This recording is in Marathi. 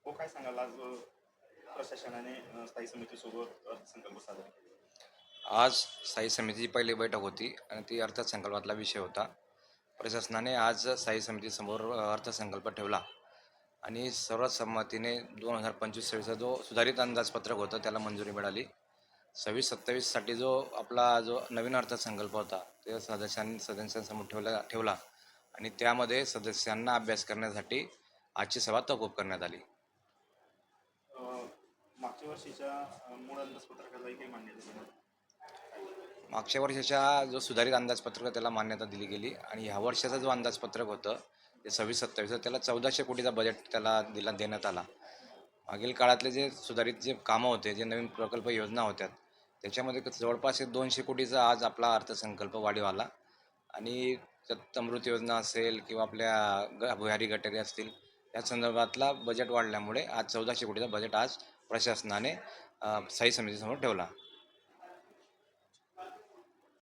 हो, काय सांगाल आज प्रशासनाने स्थायी समितीसोबत अर्थसंकल्प सादर केला? आज स्थायी समितीची पहिली बैठक होती आणि ती अर्थसंकल्पातला विषय होता. प्रशासनाने आज स्थायी समितीसमोर अर्थसंकल्प ठेवला आणि सर्वसंमतीने 2025-26चा जो सुधारित अंदाजपत्रक होतं त्याला मंजुरी मिळाली. 26-27साठी जो नवीन अर्थसंकल्प होता ते सदस्यांसमोर ठेवला आणि त्यामध्ये सदस्यांना अभ्यास करण्यासाठी आजची सभा तहकूब करण्यात आली. मागच्या वर्षीच्या मूळ अंदाजपत्रकालाही काही मान्यता देण्यात मागच्या वर्षाच्या जो सुधारित अंदाजपत्रक त्याला मान्यता दिली गेली आणि ह्या वर्षाचा जो अंदाजपत्रक होतं ते 26-27 त्याला 1400 कोटीचा बजेट त्याला देण्यात आला. मागील काळातले जे सुधारित जे कामं होते, जे नवीन प्रकल्प योजना होत्या त्याच्यामध्ये जवळपास 200 कोटीचा आज आपला अर्थसंकल्प वाढीव आला आणि त्यात अमृत योजना असेल किंवा आपल्या भुयारी गटारी असतील या संदर्भातला बजेट वाढल्यामुळे आज 1400 कोटीचा बजेट आज प्रशासनाने स्थायी समितीसमोर ठेवला.